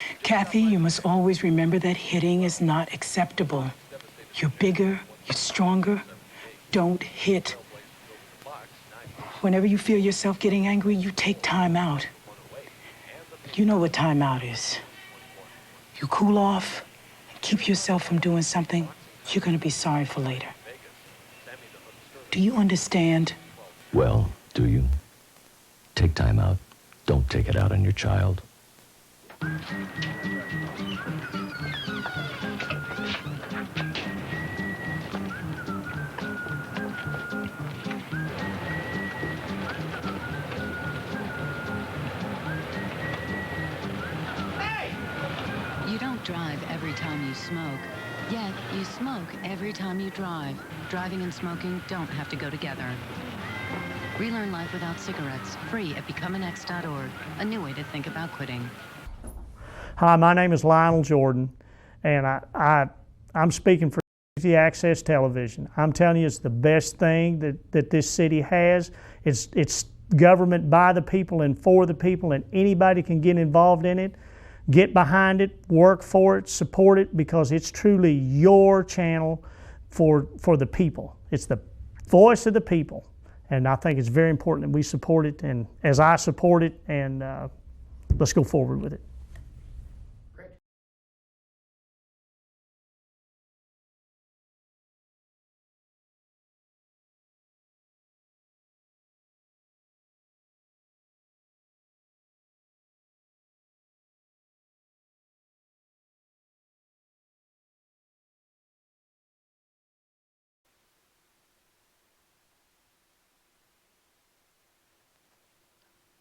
Kathy, you must always remember that hitting is not acceptable. You're bigger, you're stronger. Don't hit. Whenever you feel yourself getting angry, you take time out. You know what time out is. You cool off, and keep yourself from doing something you're gonna be sorry for later. Do you understand? Well, do you? Take time out. Don't take it out on your child. You don't drive every time you smoke, yet you smoke every time you drive. Driving and smoking don't have to go together. Relearn life without cigarettes, free at becomeanx.org, a new way to think about quitting. Hi, my name is Lionel Jordan, and I'm speaking for Easy Access Television. I'm telling you, it's the best thing that this city has. It's government by the people and for the people, and anybody can get involved in it. Get behind it, work for it, support it, because it's truly your channel for the people. It's the voice of the people, and I think it's very important that we support it, and as I support it, and let's go forward with it.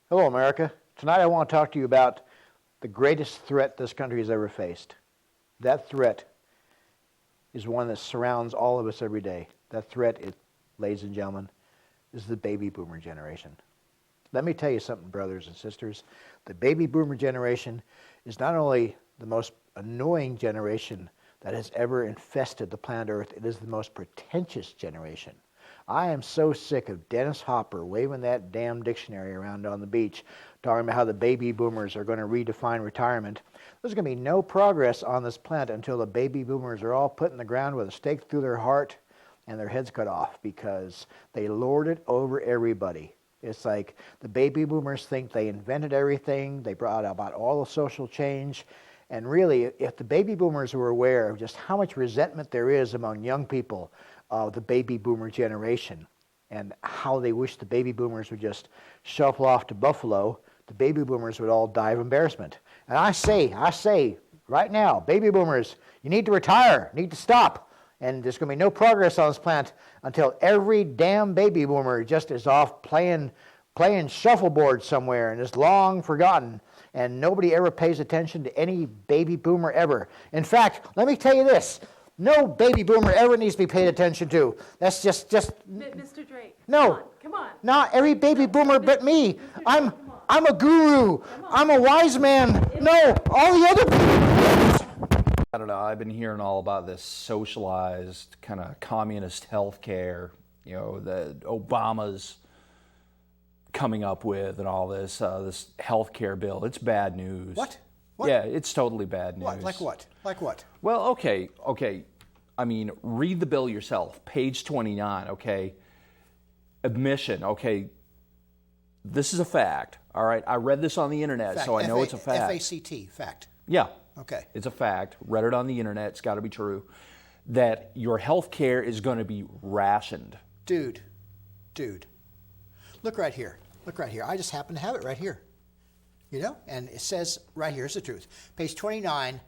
Hello, America. Tonight I want to talk to you about the greatest threat this country has ever faced. That threat is one that surrounds all of us every day. That threat, ladies and gentlemen, is the baby boomer generation. Let me tell you something, brothers and sisters. The baby boomer generation is not only the most annoying generation that has ever infested the planet Earth, it is the most pretentious generation. I am so sick of Dennis Hopper waving that damn dictionary around on the beach, talking about how the baby boomers are going to redefine retirement. There's going to be no progress on this planet until the baby boomers are all put in the ground with a stake through their heart and their heads cut off, because they lord it over everybody. It's like the baby boomers think they invented everything. They brought about all the social change. And really, if the baby boomers were aware of just how much resentment there is among young people of the baby boomer generation and how they wish the baby boomers would just shuffle off to Buffalo, the baby boomers would all die of embarrassment. And I say right now, baby boomers, you need to retire, need to stop. And there's going to be no progress on this planet until every damn baby boomer just is off playing shuffleboard somewhere and is long forgotten. And nobody ever pays attention to any baby boomer ever. In fact, let me tell you this. No baby boomer ever needs to be paid attention to. That's just Mr. Drake. No. Come on. Not every baby boomer but me. I'm a guru. I'm a wise man. No, all the other. I don't know. I've been hearing all about this socialized kind of communist health care, you know, that Obama's coming up with and all this this health care bill. It's bad news. What? Yeah, it's totally bad news. What? Like what? Like what? Well, okay. I mean, read the bill yourself. Page 29, okay? Admission, okay? This is a fact, all right? I read this on the internet, Fact. so I know it's a fact. F-A-C-T, fact. Yeah. Okay. It's a fact. Read it on the internet. It's got to be true. That your health care is going to be rationed. Dude. Look right here. I just happen to have it right here. You know, and it says right here, here's the truth. Page 29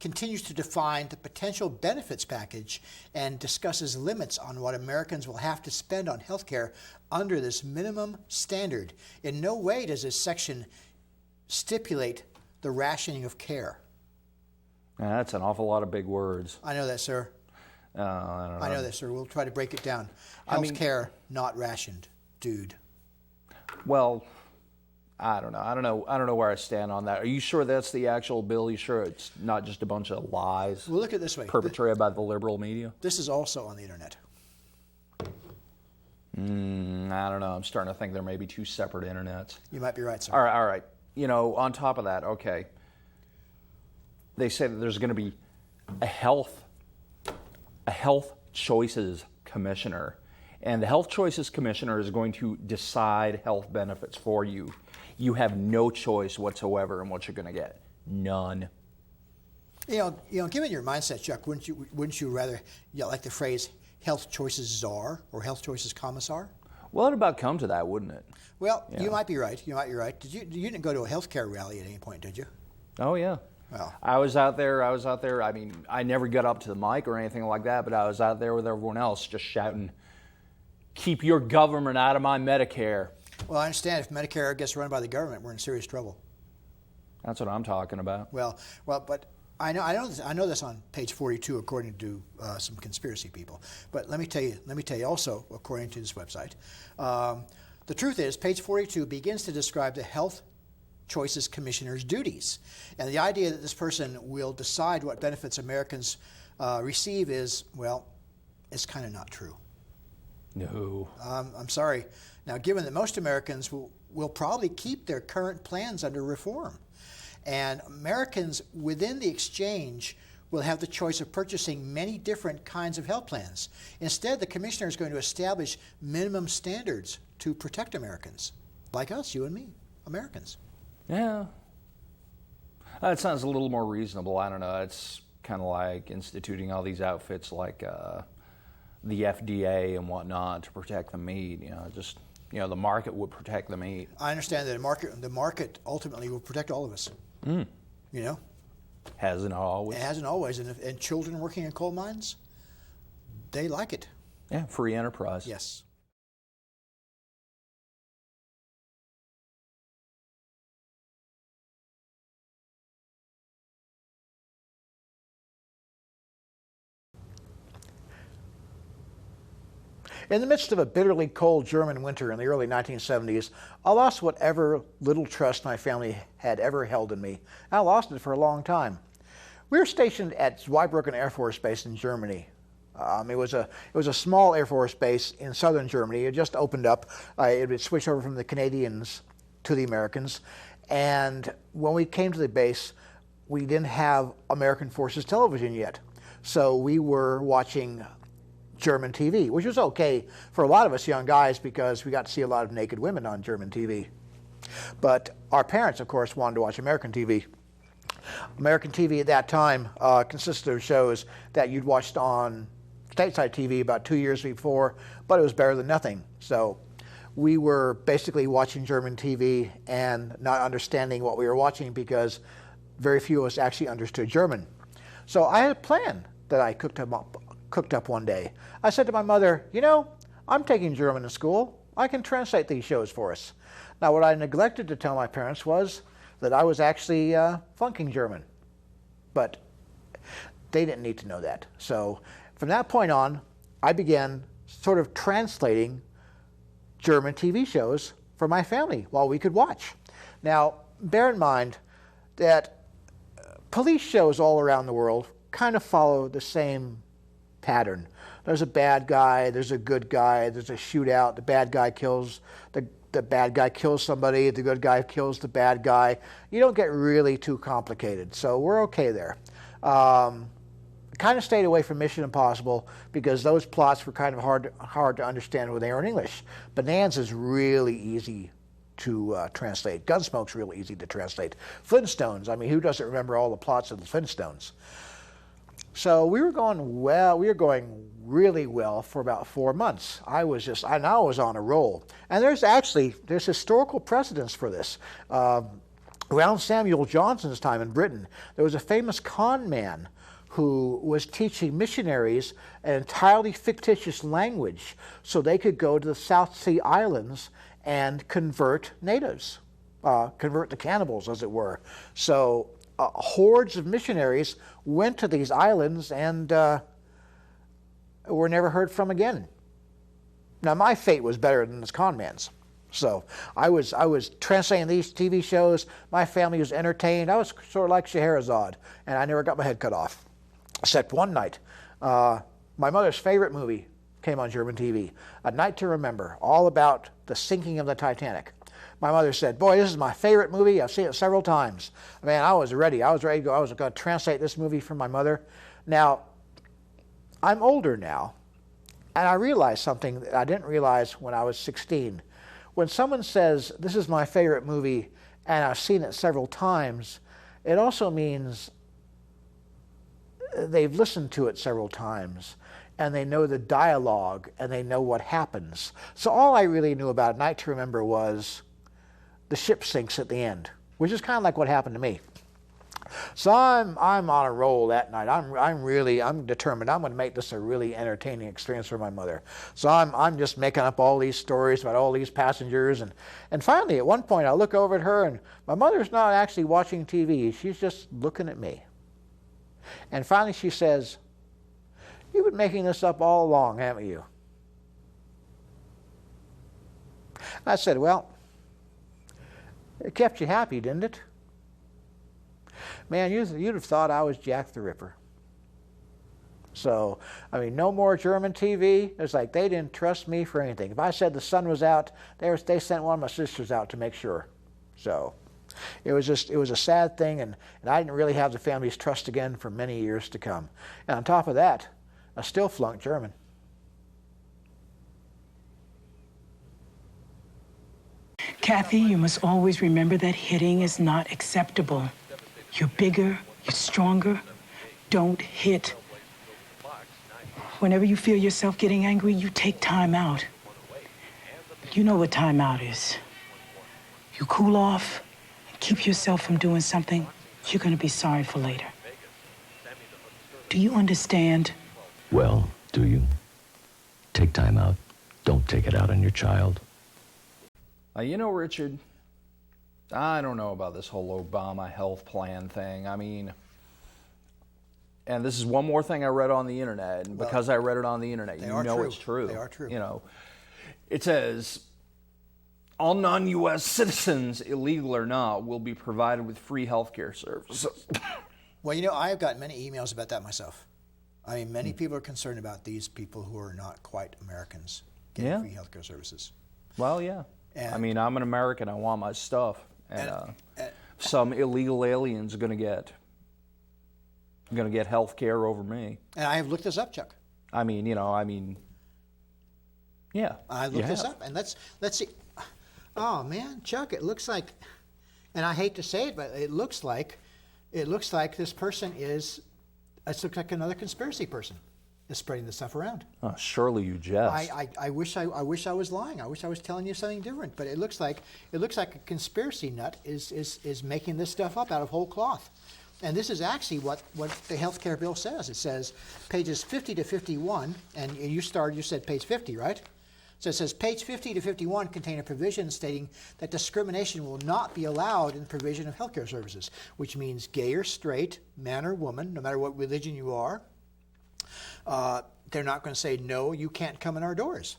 continues to define the potential benefits package and discusses limits on what Americans will have to spend on health care under this minimum standard. In no way does this section stipulate the rationing of care. Now, that's an awful lot of big words. I know that, sir. I don't know. I know that, sir. We'll try to break it down. Health care, not rationed, dude. Well, I don't know. I don't know where I stand on that. Are you sure that's the actual bill? Are you sure it's not just a bunch of lies? Well, look at it this way. Perpetrated by the liberal media? This is also on the internet. I don't know. I'm starting to think there may be two separate internets. You might be right, sir. All right. You know, on top of that, okay. they say that there's going to be a health choices commissioner, and the health choices commissioner is going to decide health benefits for you. You have no choice whatsoever in what you're going to get. None. You know, given your mindset, Chuck, wouldn't you rather, like the phrase health choices czar or health choices commissar? Well, it'd about come to that, wouldn't it? Well, Yeah. you might be right. You might be right. You didn't go to a healthcare rally at any point, did you? Oh yeah. Well, I was out there. I mean, I never got up to the mic or anything like that, but I was out there with everyone else just shouting, "Keep your government out of my Medicare." well, I understand if Medicare gets run by the government, we're in serious trouble. That's what I'm talking about. Well, but I know this on page 42, according to some conspiracy people. But let me tell you also, according to this website, the truth is, page 42 begins to describe the Health Choices Commissioner's duties, and the idea that this person will decide what benefits Americans receive is, well, it's kind of not true. No. I'm sorry. Now, given that most Americans will probably keep their current plans under reform, and Americans within the exchange will have the choice of purchasing many different kinds of health plans. Instead, the commissioner is going to establish minimum standards to protect Americans, like us, you and me, Americans. Yeah. That sounds a little more reasonable. I don't know. It's kind of like instituting all these outfits like the FDA and whatnot to protect the meat. The market would protect the meat. I understand that the market ultimately will protect all of us. You know? Hasn't always. It hasn't always. And children working in coal mines, they like it. Yeah, free enterprise. Yes. In the midst of a bitterly cold German winter in the early 1970s, I lost whatever little trust my family had ever held in me. I lost it for a long time. We were stationed at Zweibrücken Air Force Base in Germany. It was a small Air Force base in southern Germany. It just opened up. It had switched over from the Canadians to the Americans. And when we came to the base, we didn't have American Forces television yet. So we were watching German TV, which was okay for a lot of us young guys because we got to see a lot of naked women on German TV. But our parents, of course, wanted to watch American TV. American TV at that time consisted of shows that you'd watched on stateside TV about 2 years before, but it was better than nothing. So we were basically watching German TV and not understanding what we were watching because very few of us actually understood German. So I had a plan that I cooked up one day. I said to my mother, I'm taking German in school. I can translate these shows for us. Now, what I neglected to tell my parents was that I was actually flunking German. But they didn't need to know that. So from that point on, I began sort of translating German TV shows for my family while we could watch. Now, bear in mind that police shows all around the world kind of follow the same pattern. There's a bad guy, there's a good guy, there's a shootout, the bad guy kills the bad guy kills somebody, the good guy kills the bad guy. You don't get really too complicated, so we're okay there. Kind of stayed away from Mission Impossible because those plots were kind of hard to understand when they were in English. Bonanza's really easy to translate. Gunsmoke's really easy to translate. Flintstones, I mean, who doesn't remember all the plots of the Flintstones? So we were going really well for about 4 months. I was on a roll. And there's historical precedence for this. Around Samuel Johnson's time in Britain, there was a famous con man who was teaching missionaries an entirely fictitious language so they could go to the South Sea Islands and convert natives, convert the cannibals, as it were. So hordes of missionaries went to these islands and were never heard from again. Now, my fate was better than this con man's. So I was translating these TV shows. My family was entertained. I was sort of like Scheherazade, and I never got my head cut off. Except one night, my mother's favorite movie came on German TV, A Night to Remember, all about the sinking of the Titanic. My mother said, "Boy, this is my favorite movie. I've seen it several times." Man, I was ready. I was ready to go. I was going to translate this movie for my mother. Now, I'm older now, and I realized something that I didn't realize when I was 16. When someone says, "This is my favorite movie," and I've seen it several times, it also means they've listened to it several times, and they know the dialogue, and they know what happens. So all I really knew about Night to Remember was the ship sinks at the end, which is kind of like what happened to me. So I'm on a roll that night. I'm determined. I'm going to make this a really entertaining experience for my mother. So I'm just making up all these stories about all these passengers, and finally at one point I look over at her, and my mother's not actually watching TV. She's just looking at me. And finally she says, "You've been making this up all along, haven't you?" I said, "Well, it kept you happy, didn't it?" Man, you'd have thought I was Jack the Ripper. So, I mean, no more German TV. It's like they didn't trust me for anything. If I said the sun was out, they sent one of my sisters out to make sure. So, it was a sad thing, and I didn't really have the family's trust again for many years to come. And on top of that, I still flunked German. Kathy, you must always remember that hitting is not acceptable. You're bigger, you're stronger. Don't hit. Whenever you feel yourself getting angry, you take time out. You know what time out is. You cool off, and keep yourself from doing something you're going to be sorry for later. Do you understand? Well, do you? Take time out. Don't take it out on your child. You know, Richard, I don't know about this whole Obama health plan thing. I mean, and this is one more thing I read on the internet, and because I read it on the internet, you know it's true. They are true. You know, it says, all non-U.S. citizens, illegal or not, will be provided with free health care services. Well, you know, I have gotten many emails about that myself. I mean, many people are concerned about these people who are not quite Americans getting free health care services. Well, yeah. And, I mean, I'm an American. I want my stuff. And some illegal alien's going to get health care over me. And I have looked this up, Chuck. I mean, yeah. I looked this up, and let's see. Oh man, Chuck, it looks like, and I hate to say it, but it looks like this person is. It looks like another conspiracy person is spreading this stuff around. Oh, surely you jest. I wish I was lying. I wish I was telling you something different. But it looks like a conspiracy nut is making this stuff up out of whole cloth. And this is actually what the health care bill says. It says pages 50 to 51, and you said page 50, right? So it says page 50 to 51 contain a provision stating that discrimination will not be allowed in the provision of health care services, which means gay or straight, man or woman, no matter what religion you are. They're not going to say, no, you can't come in our doors.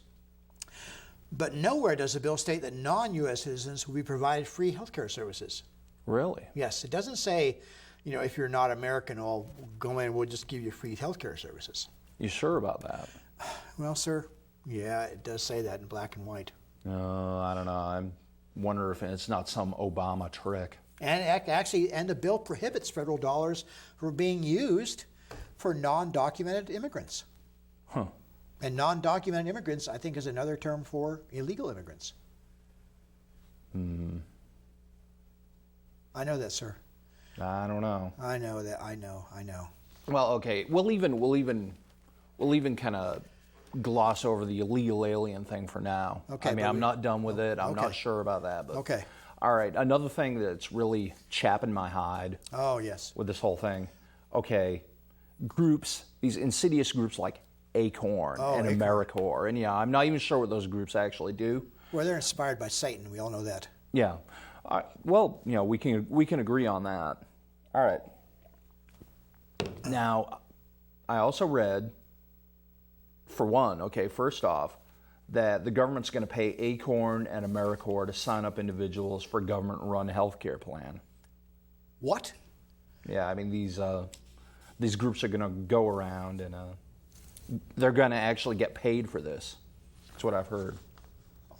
But nowhere does the bill state that non-U.S. citizens will be provided free health care services. Really? Yes, it doesn't say, you know, if you're not American, I'll go in and we'll just give you free health care services. You sure about that? Well, sir, yeah, it does say that in black and white. I don't know. I wonder if it's not some Obama trick. And the bill prohibits federal dollars from being used for non-documented immigrants. Huh. And non-documented immigrants, I think, is another term for illegal immigrants. I know that, sir. I don't know. I know that. I know. Well, okay. We'll even kind of gloss over the illegal alien thing for now. Okay. I mean, I'm not done with it. I'm not sure about that. But Okay. All right. Another thing that's really chapping my hide. Oh, yes. With this whole thing. Okay. Groups, these insidious groups like Acorn and AmeriCorps, and I'm not even sure what those groups actually do. Well, they're inspired by Satan. We all know that. Yeah. Well, we can agree on that. All right. Now, I also read, for one, first off, that the government's going to pay Acorn and AmeriCorps to sign up individuals for government-run health care plan. What? Yeah, I mean, these groups are going to go around and they're going to actually get paid for this. That's what I've heard.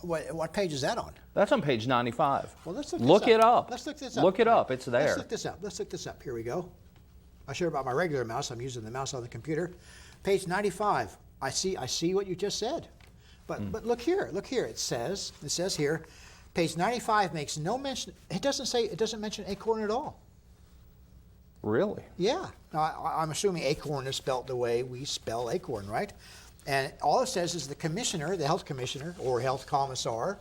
What page is that on? That's on page 95. Well, let's look it up. Let's look this up. Look it up. It's there. Let's look this up. Let's look this up. Here we go. I share about my regular mouse. I'm using the mouse on the computer. Page 95. I see what you just said. But look here. Look here. It says here, page 95 makes no mention. It doesn't mention acorn at all. Really? Yeah. Now, I'm assuming acorn is spelled the way we spell acorn, right? And all it says is the commissioner, the health commissioner or health commissar,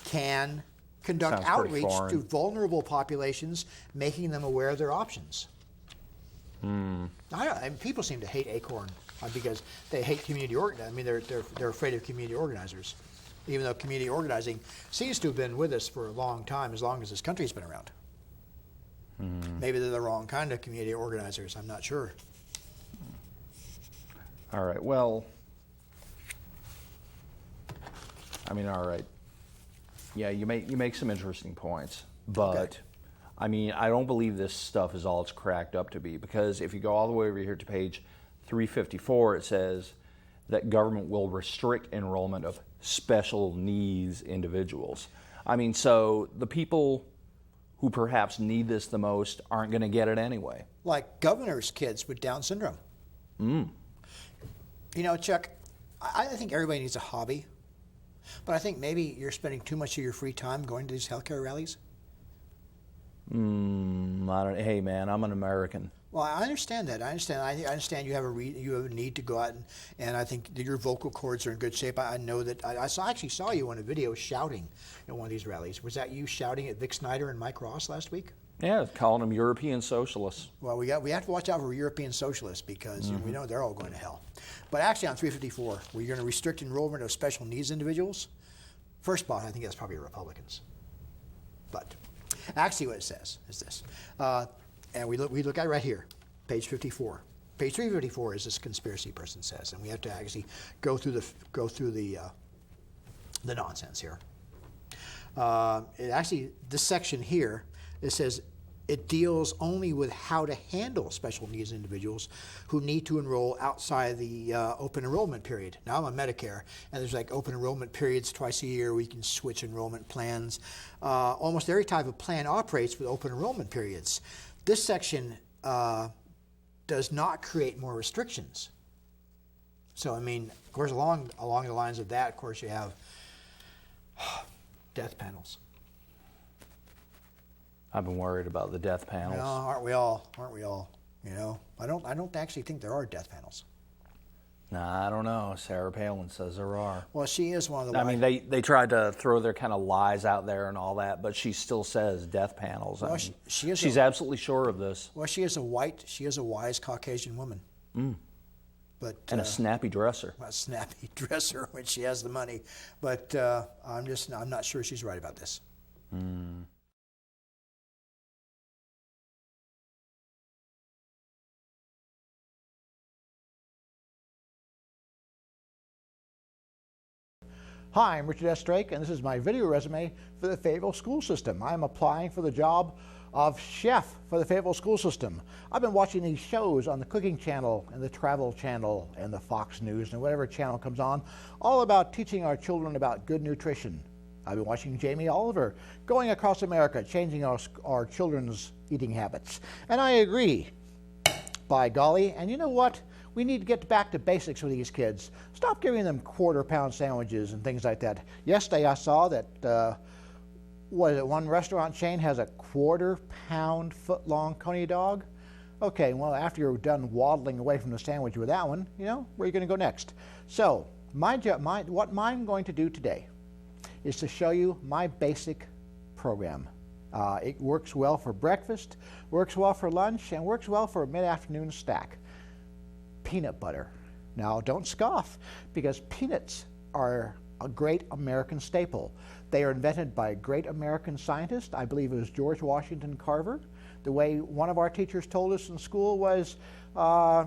can conduct Sounds pretty outreach foreign. to vulnerable populations, making them aware of their options. People seem to hate acorn because they hate community organizing. I mean, they're afraid of community organizers, even though community organizing seems to have been with us for a long time, as long as this country's been around. Maybe they're the wrong kind of community organizers. I'm not sure. All right. Well, I mean, all right. Yeah, you make some interesting points, but Okay. I mean, I don't believe this stuff is all it's cracked up to be, because if you go all the way over here to page 354, it says that government will restrict enrollment of special needs individuals. I mean, so the people who perhaps need this the most aren't going to get it anyway. Like governors' kids with Down syndrome. You know, Chuck, I think everybody needs a hobby, but I think maybe you're spending too much of your free time going to these healthcare rallies. Hey, man, I'm an American. Well, I understand that. I understand you have a need to go out, and I think that your vocal cords are in good shape. I know that. I actually saw you on a video shouting at one of these rallies. Was that you shouting at Vic Snyder and Mike Ross last week? Yeah, calling them European socialists. Well, we have to watch out for European socialists because we know they're all going to hell. But actually, on 354, we're going to restrict enrollment of special needs individuals. First spot, I think that's probably Republicans. But actually, what it says is this. And we look at it right here, page 54. Page 354 is this conspiracy person says, and we have to actually go through the nonsense here. This section here, it says it deals only with how to handle special needs individuals who need to enroll outside the open enrollment period. Now I'm on Medicare, and there's like open enrollment periods twice a year. We can switch enrollment plans. Almost every type of plan operates with open enrollment periods. This section does not create more restrictions. So, I mean, of course, along the lines of that, of course, you have death panels. I've been worried about the death panels. No, aren't we all? You know, I don't actually think there are death panels. Nah, I don't know. Sarah Palin says there are. Well, she is one of the. I mean, they tried to throw their kind of lies out there and all that, but she still says death panels. Well, I mean, she's absolutely sure of this. Well, she is a wise Caucasian woman. But And a snappy dresser. a snappy dresser when she has the money. But I'm not sure she's right about this. Hi, I'm Richard S. Drake, and this is my video resume for the Fayetteville School System. I'm applying for the job of chef for the Fayetteville School System. I've been watching these shows on the Cooking Channel and the Travel Channel and the Fox News and whatever channel comes on, all about teaching our children about good nutrition. I've been watching Jamie Oliver going across America, changing our children's eating habits. And I agree, by golly. And you know what? We need to get back to basics with these kids. Stop giving them quarter-pound sandwiches and things like that. Yesterday I saw that one restaurant chain has a quarter-pound, foot-long coney dog. Okay, well, after you're done waddling away from the sandwich with that one, you know, where are you going to go next? So, what I'm going to do today is to show you my basic program. It works well for breakfast, works well for lunch, and works well for a mid-afternoon snack. Peanut butter. Now, don't scoff, because peanuts are a great American staple. They are invented by a great American scientist. I believe it was George Washington Carver. The way one of our teachers told us in school was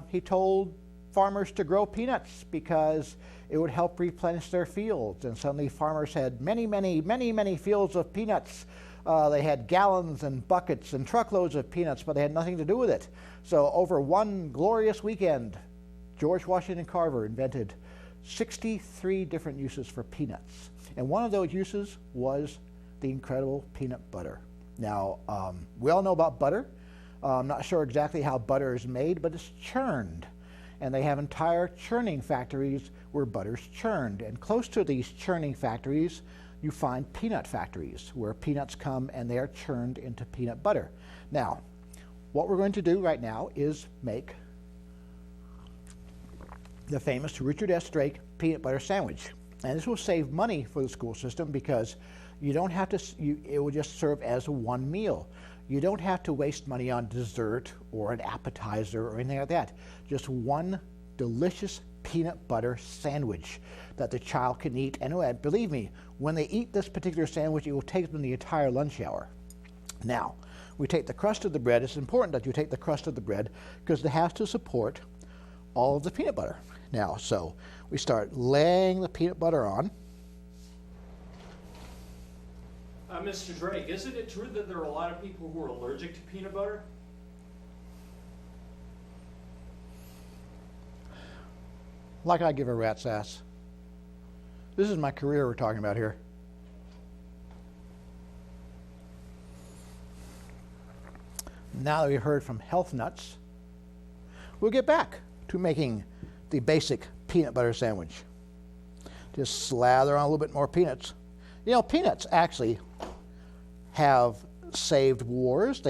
he told farmers to grow peanuts because it would help replenish their fields. And suddenly farmers had many fields of peanuts. They had gallons and buckets and truckloads of peanuts, but they had nothing to do with it. So over one glorious weekend, George Washington Carver invented 63 different uses for peanuts. And one of those uses was the incredible peanut butter. Now, we all know about butter. I'm not sure exactly how butter is made, but it's churned. And they have entire churning factories where butter's churned. And close to these churning factories, you find peanut factories where peanuts come and they are churned into peanut butter. Now, what we're going to do right now is make the famous Richard S. Drake peanut butter sandwich. And this will save money for the school system because you don't have to, it will just serve as one meal. You don't have to waste money on dessert or an appetizer or anything like that. Just one delicious peanut butter sandwich that the child can eat. And believe me, when they eat this particular sandwich, it will take them the entire lunch hour. Now, we take the crust of the bread. It's important that you take the crust of the bread because it has to support all of the peanut butter. Now, so we start laying the peanut butter on. Mr. Drake, isn't it true that there are a lot of people who are allergic to peanut butter? Like I give a rat's ass. This is my career we're talking about here. Now that we've heard from health nuts, we'll get back to making the basic peanut butter sandwich. Just slather on a little bit more peanuts. You know, peanuts actually have saved wars.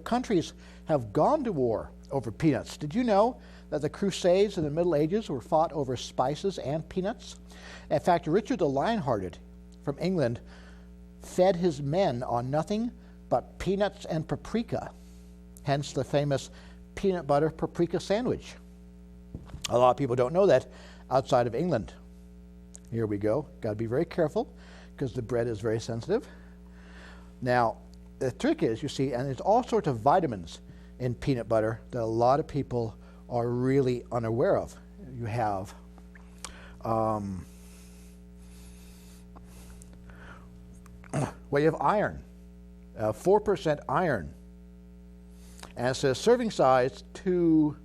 Countries have gone to war over peanuts. Did you know that the Crusades in the Middle Ages were fought over spices and peanuts? In fact, Richard the Lionhearted from England fed his men on nothing but peanuts and paprika, hence the famous peanut butter paprika sandwich. A lot of people don't know that outside of England. Here we go. Got to be very careful because the bread is very sensitive. Now, the trick is, you see, and there's all sorts of vitamins in peanut butter that a lot of people are really unaware of. You have you have iron, 4% iron. And it says serving size 2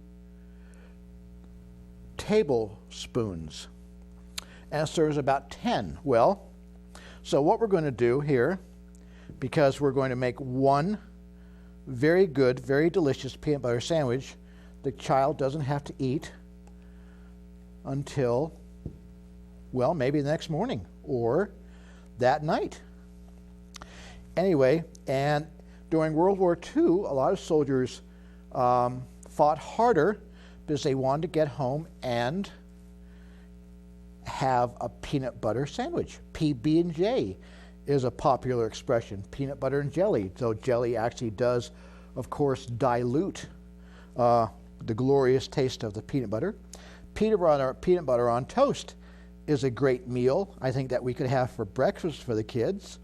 tablespoons. And it serves about 10. Well, so what we're going to do here, because we're going to make one very good, very delicious peanut butter sandwich, the child doesn't have to eat until, well, maybe the next morning or that night. Anyway, and during World War II, a lot of soldiers fought harder because they wanted to get home and have a peanut butter sandwich. PB&J is a popular expression, peanut butter and jelly. So jelly actually does, of course, dilute the glorious taste of the peanut butter. Peanut butter on toast is a great meal, I think, that we could have for breakfast for the kids.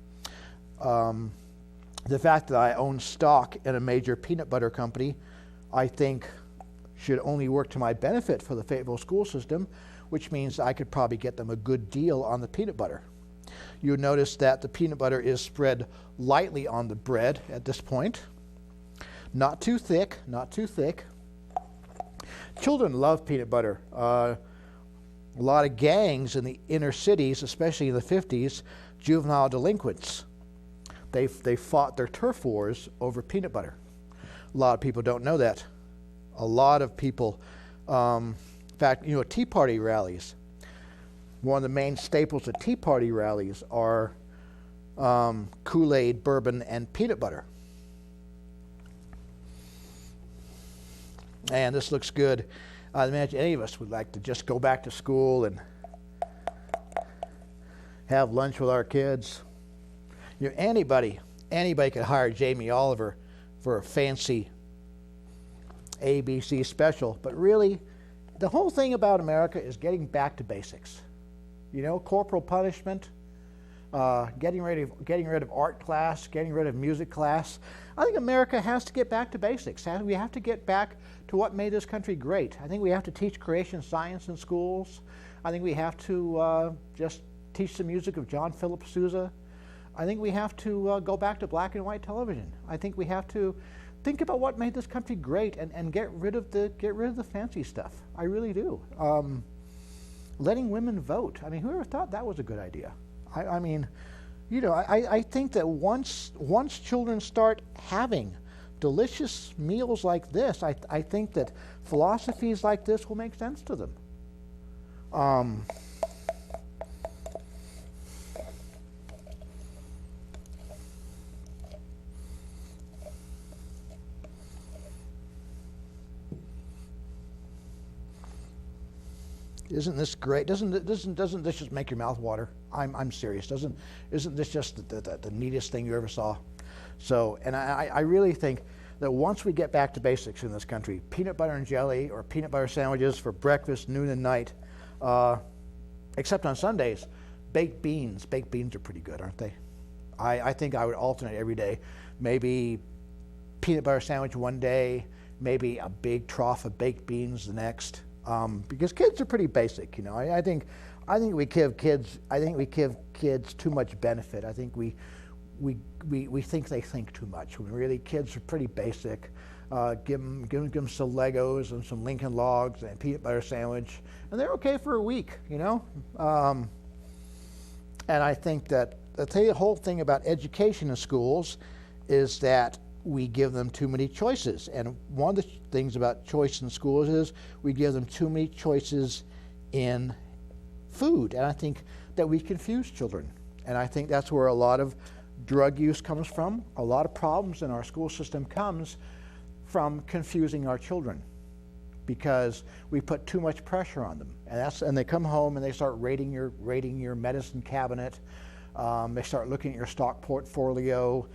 The fact that I own stock in a major peanut butter company, I think, should only work to my benefit for the Fayetteville school system, which means I could probably get them a good deal on the peanut butter. You'll notice that the peanut butter is spread lightly on the bread at this point. Not too thick, not too thick. Children love peanut butter. A lot of gangs in the inner cities, especially in the 50s, juvenile delinquents, they fought their turf wars over peanut butter. A lot of people don't know that. A lot of people, in fact, Tea Party rallies, one of the main staples of Tea Party rallies are Kool-Aid, bourbon, and peanut butter. And this looks good. I imagine any of us would like to just go back to school and have lunch with our kids. Anybody could hire Jamie Oliver for a fancy ABC special, but really, the whole thing about America is getting back to basics. Corporal punishment, getting rid of art class, getting rid of music class. I think America has to get back to basics. We have to get back to what made this country great. I think we have to teach creation science in schools. I think we have to just teach the music of John Philip Sousa. I think we have to go back to black and white television. I think we have to think about what made this country great and get rid of the fancy stuff. I really do. letting women vote. I mean, whoever thought that was a good idea? I mean, you know, I think that once children start having delicious meals like this, I think that philosophies like this will make sense to them. Isn't this great? Doesn't this just make your mouth water? I'm serious. Isn't this just the neatest thing you ever saw? So, and I really think that once we get back to basics in this country, peanut butter and jelly or peanut butter sandwiches for breakfast, noon, and night, except on Sundays, baked beans. Baked beans are pretty good, aren't they? I think I would alternate every day. Maybe peanut butter sandwich one day, maybe a big trough of baked beans the next. Because kids are pretty basic, you know. I think we give kids too much benefit. I think we think they think too much. When really kids are pretty basic. Give them some Legos and some Lincoln Logs and a peanut butter sandwich, and they're okay for a week, you know. And I think that the whole thing about education in schools is that we give them too many choices. And one of the things about choice in schools is we give them too many choices in food. And I think that we confuse children. And I think that's where a lot of drug use comes from. A lot of problems in our school system comes from confusing our children because we put too much pressure on them. And they come home and they start rating your medicine cabinet. They start looking at your stock portfolio.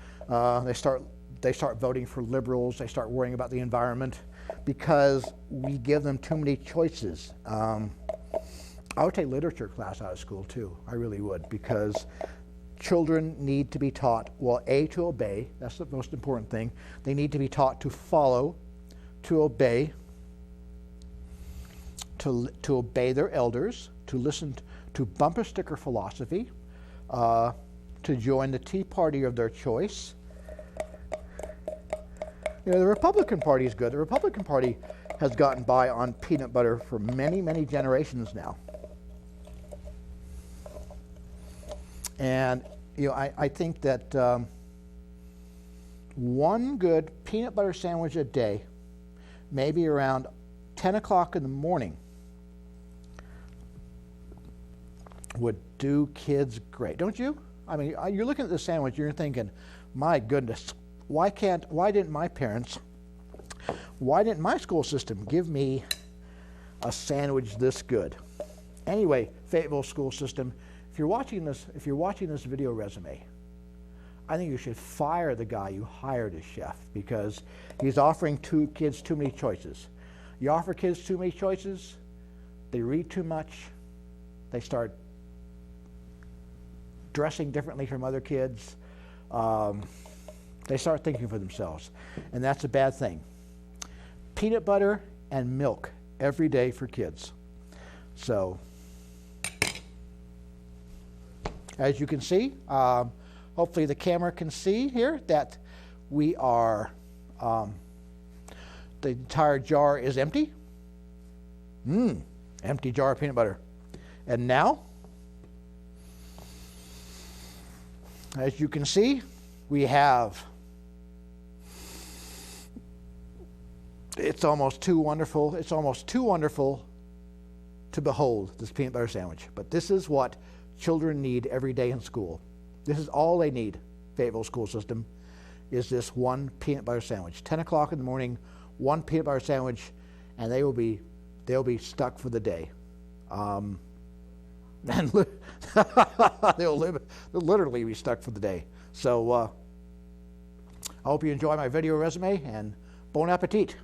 They start voting for liberals. They start worrying about the environment because we give them too many choices. I would take literature class out of school too. I really would, because children need to be taught, well, A, to obey. That's the most important thing. They need to be taught to follow, to obey, to obey their elders, to listen to bumper sticker philosophy, to join the Tea Party of their choice. You know, the Republican Party is good. The Republican Party has gotten by on peanut butter for many, many generations now. And, you know, I think that one good peanut butter sandwich a day, maybe around 10 o'clock in the morning, would do kids great. Don't you? I mean, you're looking at the sandwich, you're thinking, my goodness, why didn't my school system give me a sandwich this good? Anyway, Fayetteville school system, if you're watching this video resume, I think you should fire the guy you hired as chef because he's offering kids too many choices. You offer kids too many choices, they read too much, they start dressing differently from other kids. They start thinking for themselves, and that's a bad thing. Peanut butter and milk every day for kids. So, as you can see, hopefully the camera can see here that we are, the entire jar is empty. Empty jar of peanut butter. And now, as you can see, we have, it's almost too wonderful to behold, this peanut butter sandwich. But this is what children need every day in school. This is all they need, Fayetteville school system, is this one peanut butter sandwich. 10 o'clock in the morning, one peanut butter sandwich, and they'll be stuck for the day. And they'll literally be stuck for the day. So I hope you enjoy my video resume, and bon appetit.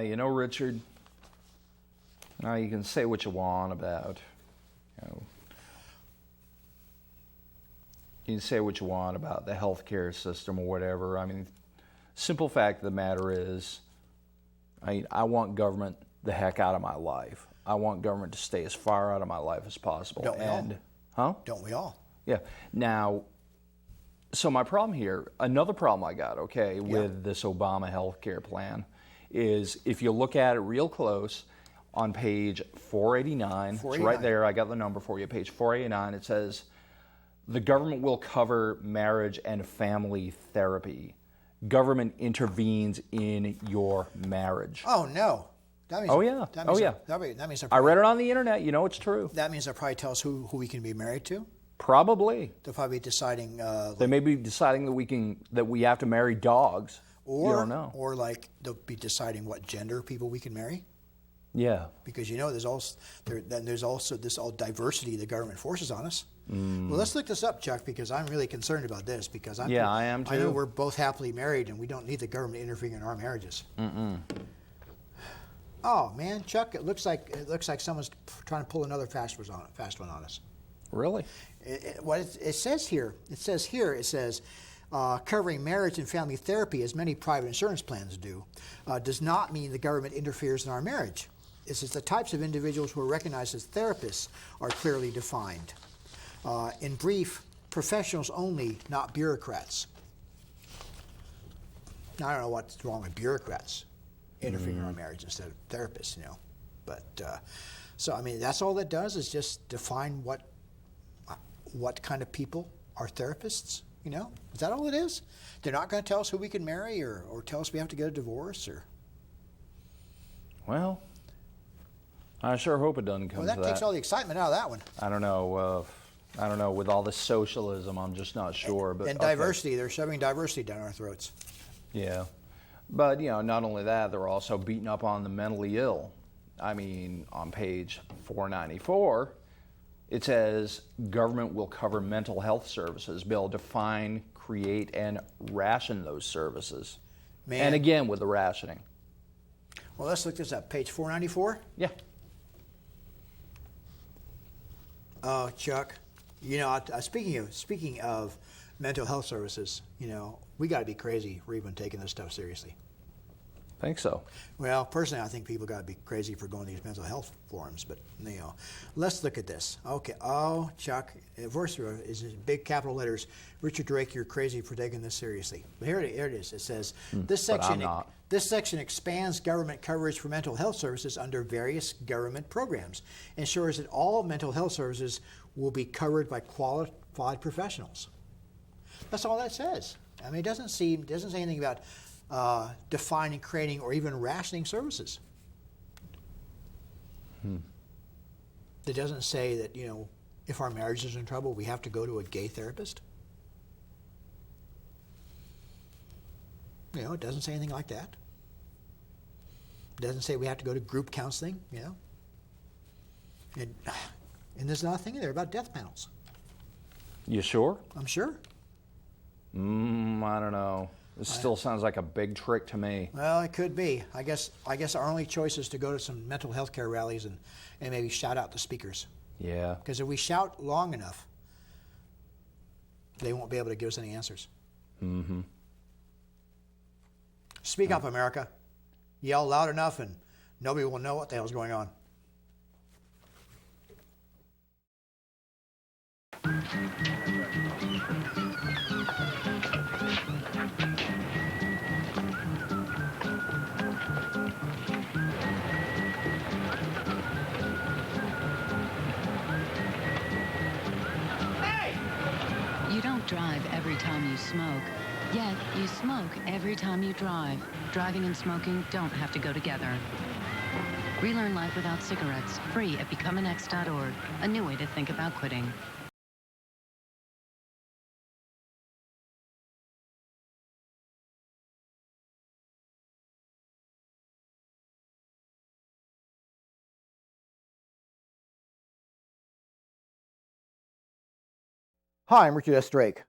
You know, Richard, now you can say what you want about, you know, you can say what you want about the healthcare system or whatever. I mean, simple fact of the matter is, I want government the heck out of my life. I want government to stay as far out of my life as possible. Don't we all? Huh? Don't we all? Yeah. Now, so my problem here, another problem I got, okay, with this Obama health care plan is if you look at it real close on page 489, it's right there, I got the number for you, page 489, it says, the government will cover marriage and family therapy. Government intervenes in your marriage. Oh, no. That means, Oh, yeah. That Oh, means yeah. That means I read it on the internet. You know it's true. That means they'll probably tell us who we can be married to. Probably. They'll probably be deciding. They may be deciding that we have to marry dogs. Or, you don't know. Or like they'll be deciding what gender people we can marry. Yeah. Because you know there's also this all diversity the government forces on us. Well, let's look this up, Chuck, because I'm really concerned about this. Because I am too. I know we're both happily married, and we don't need the government interfering in our marriages. Oh man, Chuck, it looks like someone's trying to pull another fast one on us. Really? What it says here, covering marriage and family therapy, as many private insurance plans do, does not mean the government interferes in our marriage. It says the types of individuals who are recognized as therapists are clearly defined. In brief, professionals only, not bureaucrats. Now, I don't know what's wrong with bureaucrats interfering in our marriage instead of therapists, you know. But so I mean, that's all that does is just define what kind of people are therapists. You know, is that all it is? They're not going to tell us who we can marry or tell us we have to get a divorce or. Well, I sure hope it doesn't come to that. Well, that takes all the excitement out of that one. I don't know. With all this socialism, I'm just not sure. But diversity, they're shoving diversity down our throats. Yeah. But, you know, not only that, they're also beating up on the mentally ill. I mean, on page 494, it says government will cover mental health services, bill define, create, and ration those services. Man. And again, with the rationing. Well, let's look this up. Page 494? Yeah. Oh, Chuck, you know, speaking of mental health services, you know, we got to be crazy for even taking this stuff seriously. Think so? Well, personally, I think people got to be crazy for going to these mental health forums. But you know, let's look at this. Okay. Oh, Chuck, first is in big capital letters. Richard Drake, you're crazy for taking this seriously. But here it is. It says this section expands government coverage for mental health services under various government programs, ensures that all mental health services will be covered by qualified professionals. That's all that says. I mean, it doesn't say anything about defining, creating, or even rationing services. It doesn't say that, you know, if our marriage is in trouble, we have to go to a gay therapist. You know, it doesn't say anything like that. It doesn't say we have to go to group counseling, you know. And there's not a thing in there about death panels. You sure? I'm sure. I don't know. This still sounds like a big trick to me. Well, it could be. I guess our only choice is to go to some mental health care rallies and maybe shout out the speakers. Yeah. Because if we shout long enough, they won't be able to give us any answers. Speak up, America. Yell loud enough and nobody will know what the hell's going on. You don't drive every time you smoke, yet you smoke every time you drive. Driving and smoking don't have to go together. Relearn life without cigarettes, free at becomeanx.org, a new way to think about quitting. Hi, I'm Richard S. Drake,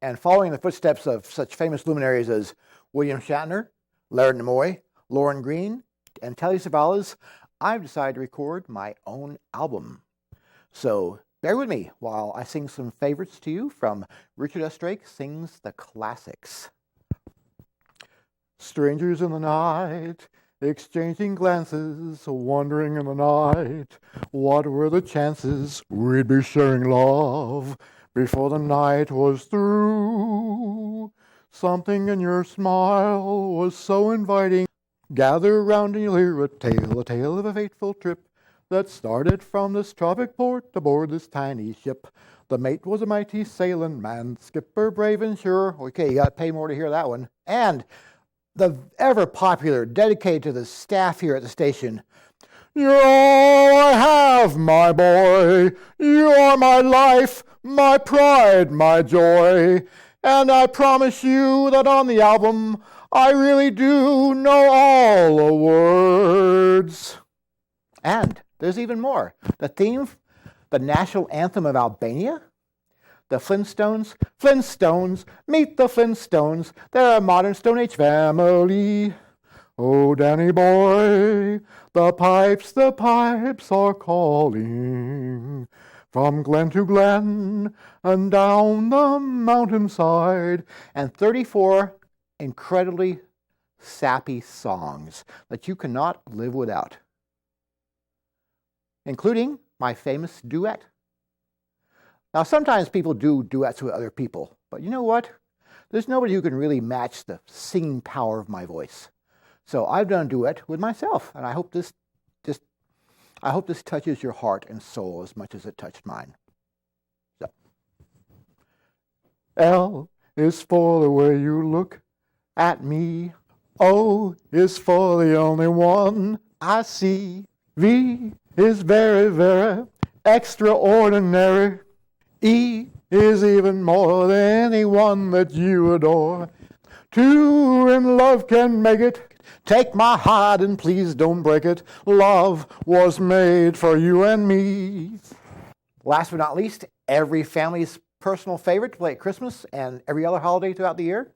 and following in the footsteps of such famous luminaries as William Shatner, Leonard Nimoy, Lauren Green, and Telly Savalas, I've decided to record my own album. So bear with me while I sing some favorites to you from Richard S. Drake Sings the Classics. Strangers in the night, exchanging glances, wandering in the night. What were the chances we'd be sharing love before the night was through? Something in your smile was so inviting. Gather round and you'll hear a tale of a fateful trip that started from this tropic port aboard this tiny ship. The mate was a mighty sailing man, skipper brave and sure. Okay, you gotta pay more to hear that one. And the ever popular, dedicated to the staff here at the station. You're all I have, my boy. You're my life, my pride, my joy. And I promise you that on the album, I really do know all the words. And there's even more. The theme, the national anthem of Albania, the Flintstones. Flintstones, meet the Flintstones. They're a modern Stone Age family. Oh, Danny boy, the pipes are calling. From glen to glen and down the mountainside. And 34 incredibly sappy songs that you cannot live without, including my famous duet. Now, sometimes people do duets with other people, but you know what? There's nobody who can really match the singing power of my voice. So I've done a duet with myself, and I hope this touches your heart and soul as much as it touched mine. So, L is for the way you look at me. O is for the only one I see. V is very, very extraordinary. E is even more than anyone that you adore. Two in love can make it. Take my heart and please don't break it. Love was made for you and me. Last but not least, every family's personal favorite to play at Christmas and every other holiday throughout the year.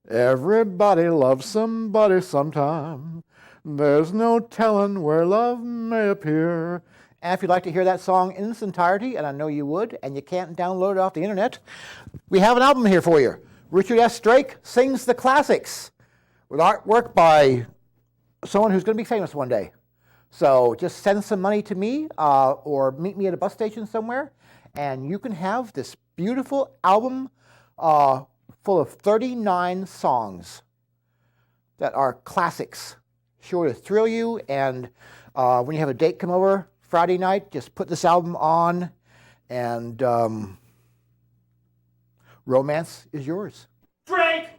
Everybody loves somebody sometime. There's no telling where love may appear. And if you'd like to hear that song in its entirety, and I know you would, and you can't download it off the internet, we have an album here for you. Richard S. Drake Sings the Classics, with artwork by someone who's going to be famous one day. So just send some money to me or meet me at a bus station somewhere, and you can have this beautiful album full of 39 songs that are classics, sure to thrill you. And when you have a date come over Friday night, just put this album on, and romance is yours. Drake,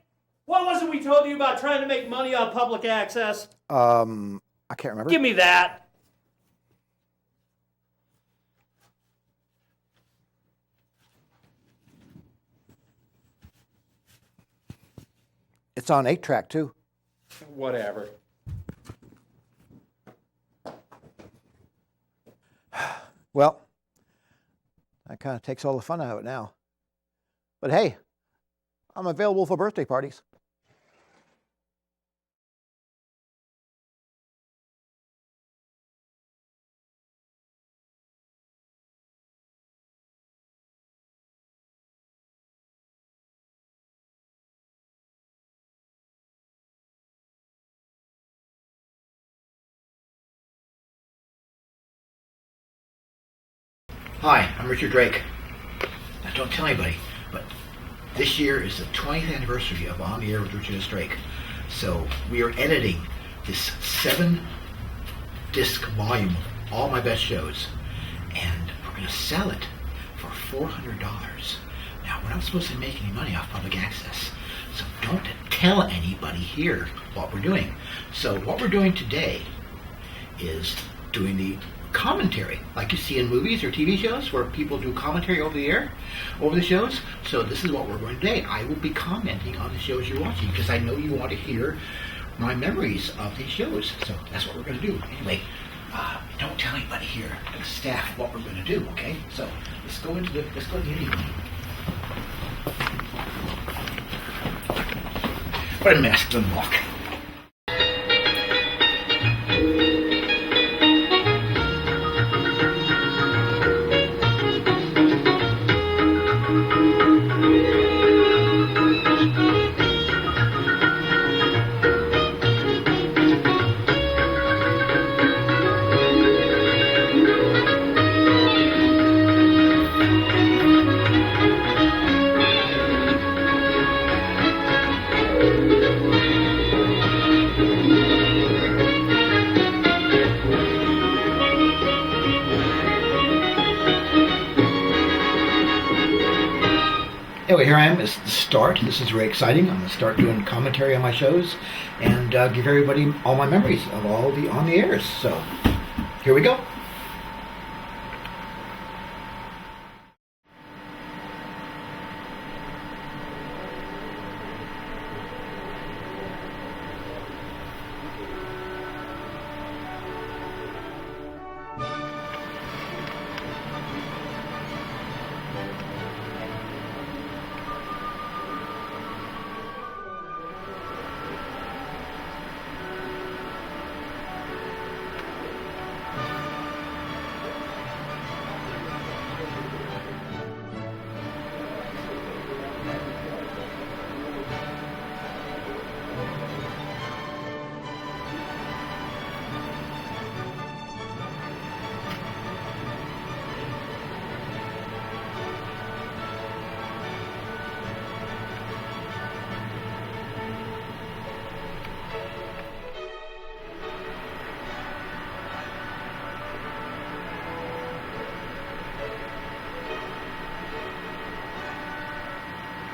what was it we told you about trying to make money on public access? I can't remember. Give me that. It's on 8-track too. Whatever. Well, that kind of takes all the fun out of it now. But hey, I'm available for birthday parties. Hi, I'm Richard Drake. Now don't tell anybody, but this year is the 20th anniversary of On the Air with Richard S. Drake. So we are editing this 7-disc volume of all my best shows, and we're going to sell it for $400. Now, we're not supposed to make any money off public access, so don't tell anybody here what we're doing. So what we're doing today is doing the commentary, like you see in movies or TV shows where people do commentary over the air, over the shows. So this is what we're going today. I will be commenting on the shows you're watching because I know you want to hear my memories of these shows. So that's what we're going to do. Anyway, don't tell anybody here, the staff, what we're going to do. Okay? So let's go into the meeting room. What a masculine walk. here I am. It's the start. This is very exciting. I'm going to start doing commentary on my shows and give everybody all my memories of all the on the airs. So here we go.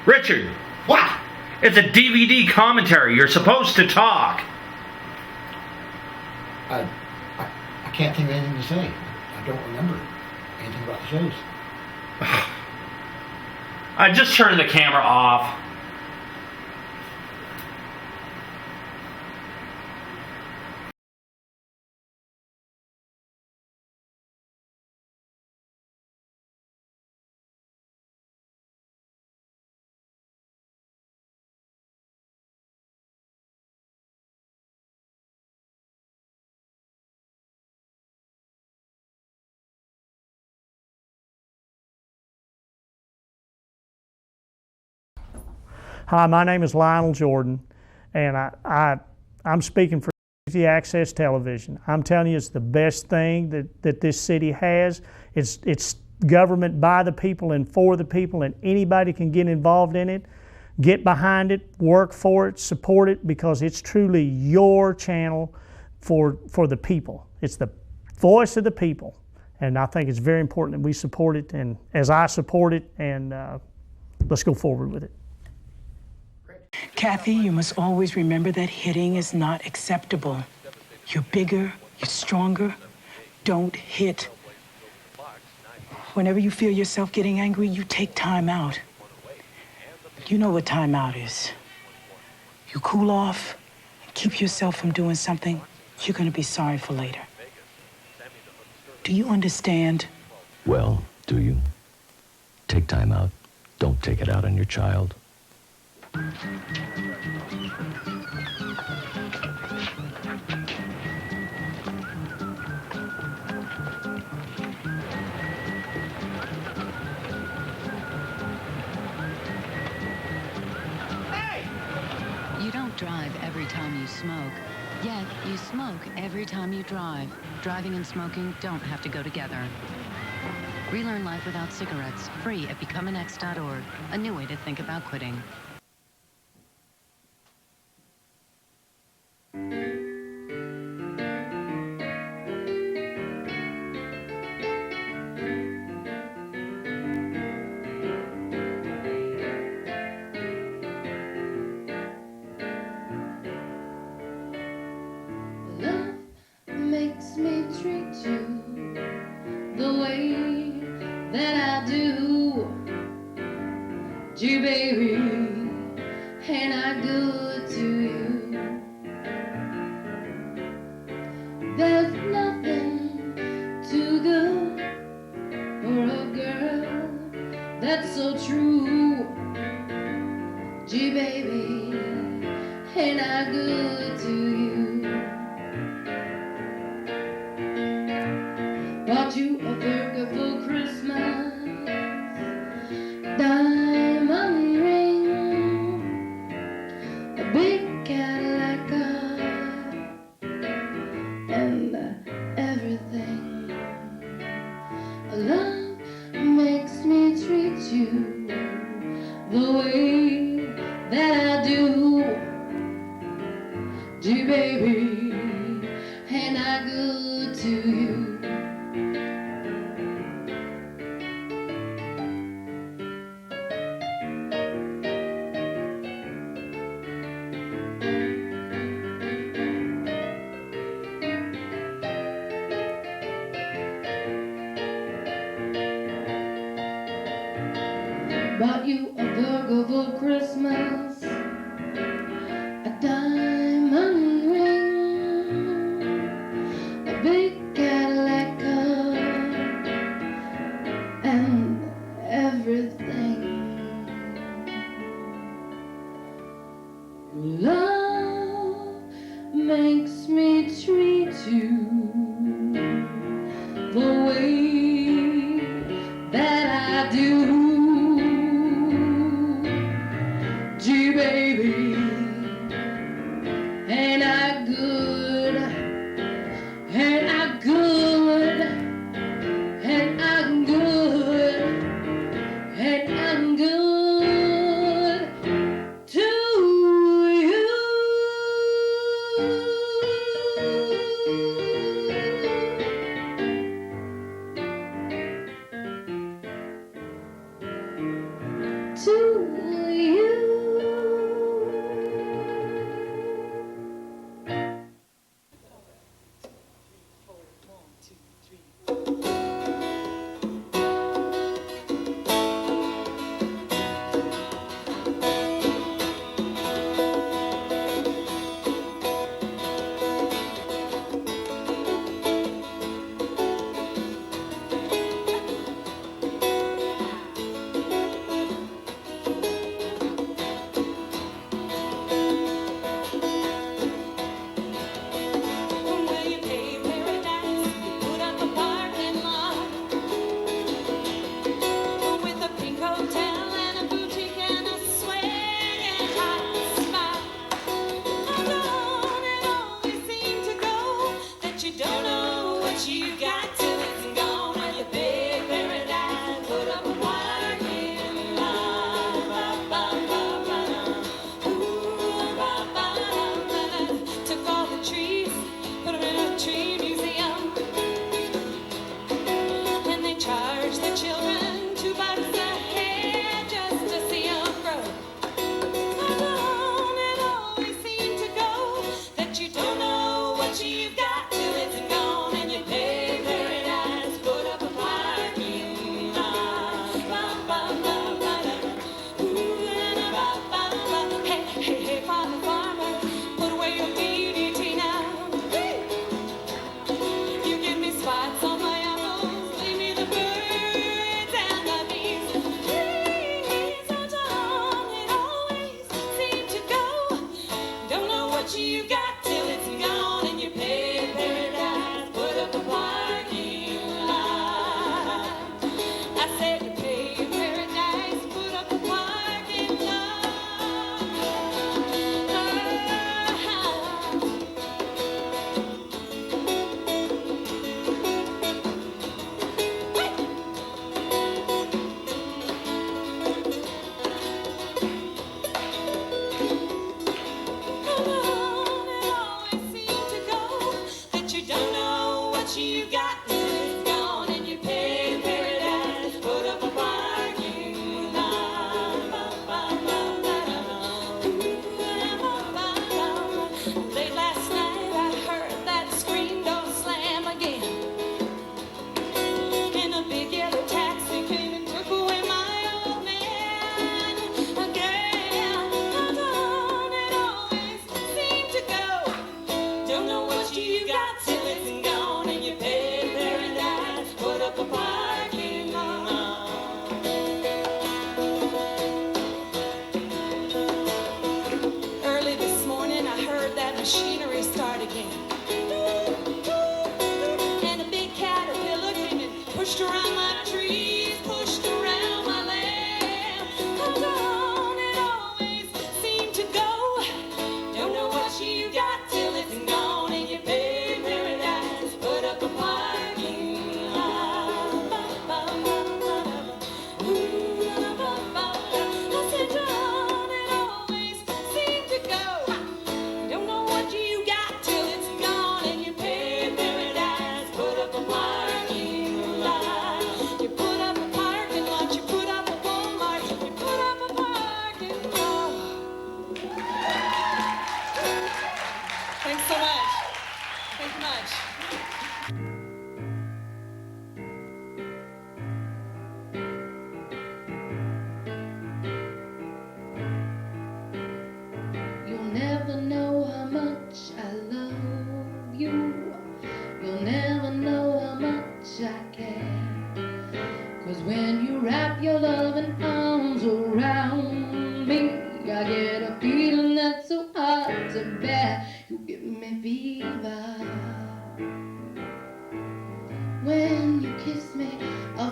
Richard! What? It's a DVD commentary. You're supposed to talk. I can't think of anything to say. I don't remember anything about the shows. I just turned the camera off. Hi, my name is Lionel Jordan, and I'm speaking for Easy Access Television. I'm telling you, it's the best thing that this city has. It's government by the people and for the people, and anybody can get involved in it, get behind it, work for it, support it, because it's truly your channel for the people. It's the voice of the people, and I think it's very important that we support it, and as I support it, and let's go forward with it. Kathy, you must always remember that hitting is not acceptable. You're bigger, you're stronger. Don't hit. Whenever you feel yourself getting angry, you take time out. You know what time out is. You cool off and keep yourself from doing something you're going to be sorry for later. Do you understand? Well, do you? Take time out. Don't take it out on your child. You don't drive every time you smoke, yet you smoke every time you drive. Driving and smoking don't have to go together. Relearn life without cigarettes, free at becomeanx.org, a new way to think about quitting. Love makes me treat you the way that I do. Gee, baby, ain't I good to you? There's nothing too good for a girl that's so true. Gee, baby, ain't I good to you? Bought you a burger for Christmas, diamond ring, a big Cadillac car, and everything. Love makes me treat you the way that I do. Gee, baby, ain't I good to you? for Christmas a diamond ring, a big Cadillac car, and everything. Love makes me treat you the way that I do. Gee, baby, ain't I good? Ain't I good? Ain't I good? Ain't I good to you?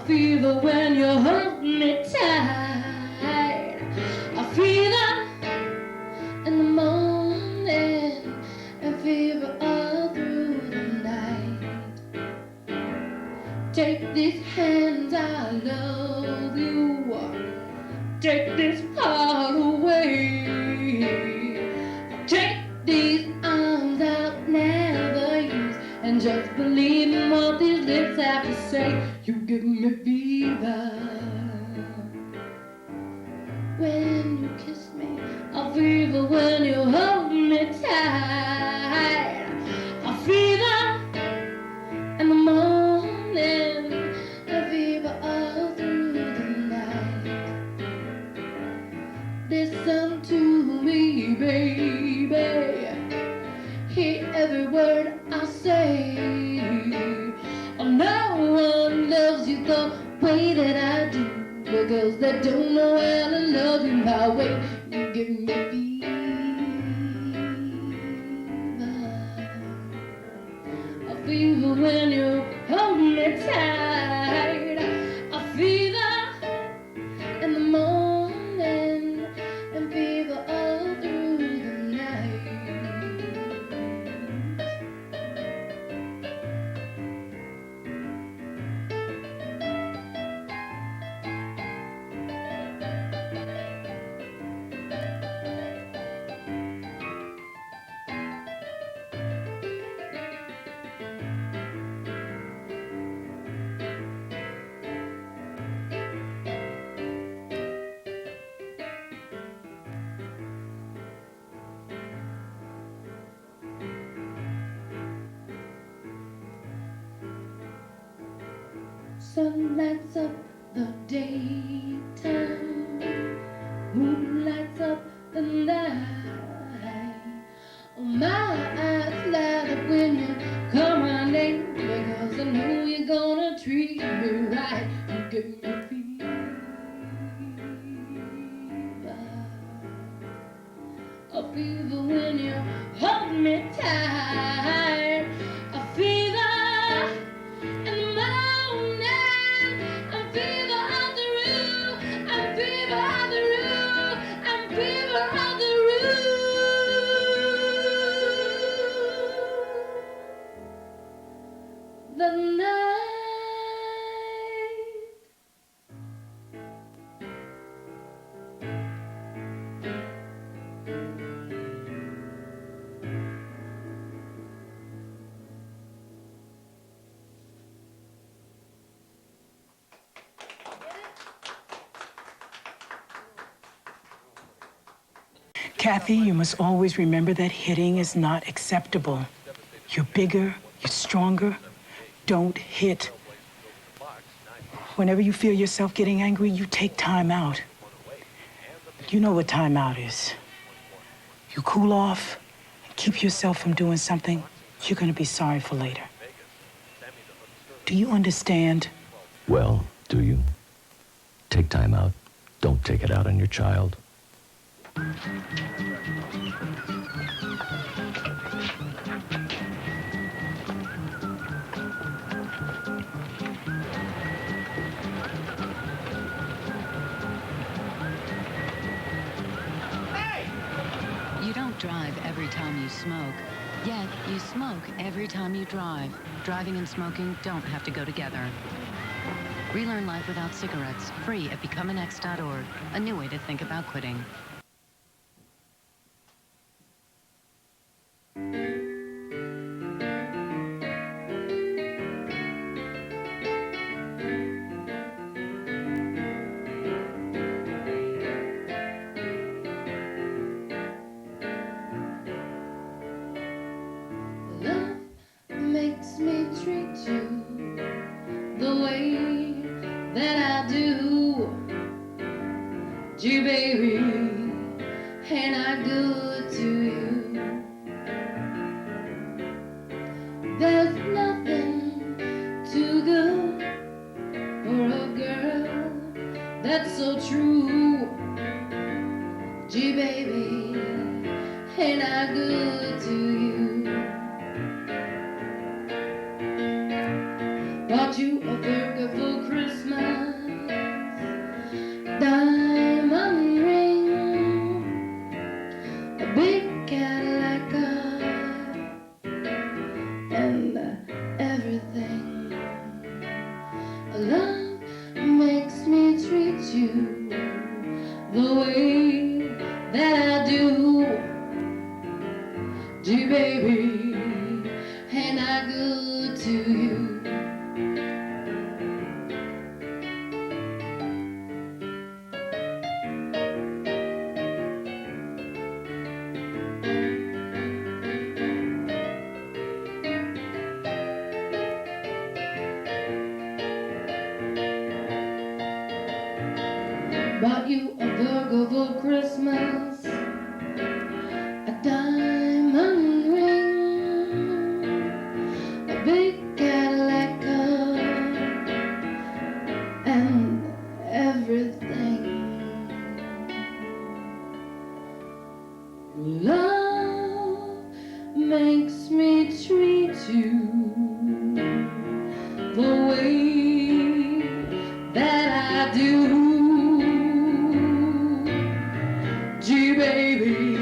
fever when you hold me tight. A fever in the morning and fever all through the night. Take these hands, I love you. Take this heart away. Take these arms I'll never use, and just believe in what these lips have to say. You give me fever when you kiss me, a fever when you hold me tight, a fever in the morning, a fever all through the night. Listen to me, baby, hear every word I say. Oh, no one loves you the way that I do, because they don't know how to love you my way. You give me fever, a fever when you hold me tight, a fever in the morning and fever all through the night. Sun lights up the daytime, moon lights up the night. Oh, my eyes light up when you come my name, because I know you're gonna treat me right. You give me fever, a fever when you hold me tight, a fever in the morning, a fever on the roof, a fever on the roof, a fever on the roof. The night. Kathy, you must always remember that hitting is not acceptable. You're bigger, you're stronger. Don't hit. Whenever you feel yourself getting angry, you take time out. You know what time out is. You cool off and keep yourself from doing something you're going to be sorry for later. Do you understand? Well, do you? Take time out. Don't take it out on your child. You don't drive every time you smoke, yet you smoke every time you drive. Driving and smoking don't have to go together. Relearn life without cigarettes, free at becomeanx.org, a new way to think about quitting. Love makes me treat you the way that I do. Gee, baby, ain't I good to you? There's nothing too good for a girl that's so true. Gee, baby, ain't I good to you? Bought you a burger for Christmas. Christmas, a diamond ring, a big Cadillac car, and everything. Love makes me treat you the way that I do. Gee, baby,